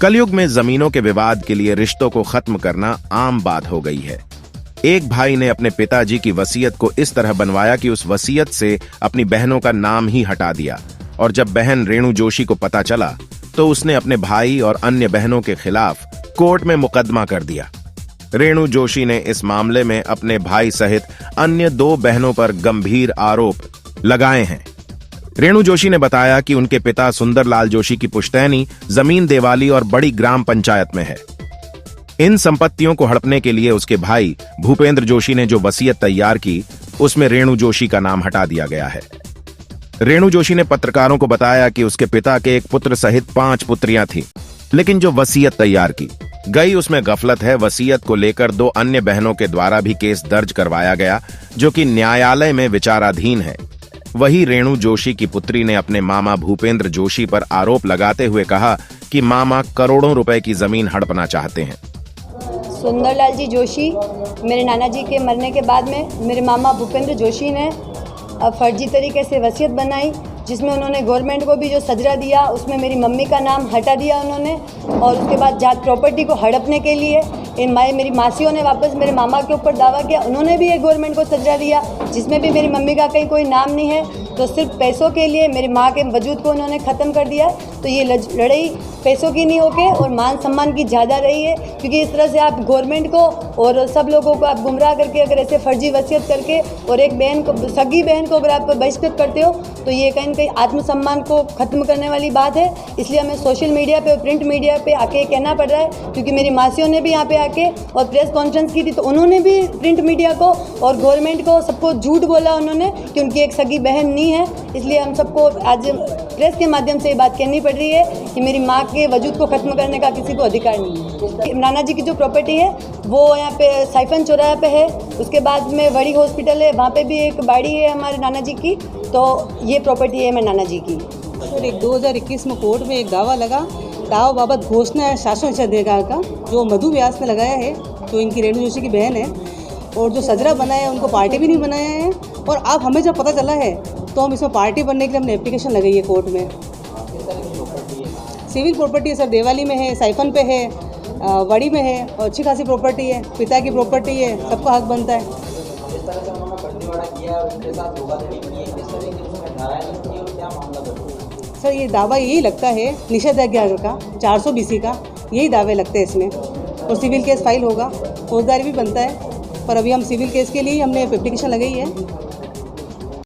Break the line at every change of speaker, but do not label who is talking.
कलयुग में जमीनों के विवाद के लिए रिश्तों को खत्म करना आम बात हो गई है। एक भाई ने अपने पिताजी की वसीयत को इस तरह बनवाया कि उस वसीयत से अपनी बहनों का नाम ही हटा दिया, और जब बहन रेणु जोशी को पता चला तो उसने अपने भाई और अन्य बहनों के खिलाफ कोर्ट में मुकदमा कर दिया। रेणु जोशी ने इस मामले में अपने भाई सहित अन्य 2 बहनों पर गंभीर आरोप लगाए हैं। रेणु जोशी ने बताया कि उनके पिता सुंदरलाल जोशी की पुश्तैनी जमीन देवाली और बड़ी ग्राम पंचायत में है। इन संपत्तियों को हड़पने के लिए उसके भाई भूपेंद्र जोशी ने जो वसीयत तैयार की, उसमें रेणु जोशी का नाम हटा दिया गया है। रेणु जोशी ने पत्रकारों को बताया कि उसके पिता के एक पुत्र सहित 5 पुत्रियां थीं, लेकिन जो वसीयत तैयार की गई उसमें गफलत है। वसीयत को लेकर 2 अन्य बहनों के द्वारा भी केस दर्ज करवाया गया, जो कि न्यायालय में विचाराधीन है। वही रेणु जोशी की पुत्री ने अपने मामा भूपेंद्र जोशी पर आरोप लगाते हुए कहा कि मामा करोड़ों रुपए की जमीन हड़पना चाहते हैं।
सुंदरलाल जी जोशी, मेरे नाना जी के मरने के बाद में मेरे मामा भूपेंद्र जोशी ने फर्जी तरीके से वसीयत बनाई, जिसमें उन्होंने गवर्नमेंट को भी जो सजरा दिया उसमें मेरी मम्मी का नाम हटा दिया उन्होंने। और उसके बाद जात प्रॉपर्टी को हड़पने के लिए मेरी मासियों ने वापस मेरे मामा के ऊपर दावा किया, उन्होंने भी एक गवर्नमेंट को सजरा दिया जिसमें भी मेरी मम्मी का कहीं कोई नाम नहीं है। तो सिर्फ पैसों के लिए मेरी माँ के वजूद को उन्होंने ख़त्म कर दिया। तो ये लड़ाई पैसों की नहीं होके और मान सम्मान की ज़्यादा रही है, क्योंकि इस तरह से आप गवर्नमेंट को और सब लोगों को आप गुमराह करके अगर ऐसे फर्जी वसीयत करके और एक बहन को, सगी बहन को अगर आप बहिष्कृत करते हो तो ये कहीं न कहीं आत्मसम्मान को ख़त्म करने वाली बात है। इसलिए हमें सोशल मीडिया पे और प्रिंट मीडिया पे आके कहना पड़ रहा है, क्योंकि मेरी मासियों ने भी यहाँ पे आके और प्रेस कॉन्फ्रेंस की थी तो उन्होंने भी प्रिंट मीडिया को और गवर्नमेंट को सबको झूठ बोला उन्होंने कि उनकी एक सगी बहन नहीं है। इसलिए हम सबको आज प्रेस के माध्यम से ये बात कहनी पड़ रही है कि मेरी माँ के वजूद को ख़त्म करने का किसी को अधिकार नहीं है। नाना जी की जो प्रॉपर्टी है वो यहाँ पे साइफन चौराहे पे है, उसके बाद में बड़ी हॉस्पिटल है, वहाँ पे भी एक बाड़ी है हमारे नाना जी की। तो ये प्रॉपर्टी है मेरे नाना जी की।
सर, 2021 में कोर्ट में एक दावा लगा, दावा बाबत घोषणा है शासन निषेधाधिकार का जो मधु व्यास ने लगाया है, जो इनकी रेणु जोशी की बहन है, और जो सजरा बनाया है उनको पार्टी भी नहीं बनाया है। और अब हमें जब पता चला है तो हम इसमें पार्टी बनने के लिए हमने एप्लीकेशन लगाई है कोर्ट में। सिविल प्रॉपर्टी है सर, देवाली में है, साइफन पे है, वड़ी में है, और अच्छी खासी प्रॉपर्टी है, पिता की प्रॉपर्टी है, सबका हक बनता है। सर, ये दावा यही लगता है निषेधाज्ञा का 400 BC का, यही दावे लगते हैं इसमें, और सिविल केस फाइल होगा, फौजदारी भी बनता है। पर अभी हम सिविल केस के लिए हमने एप्लीकेशन लगाई है।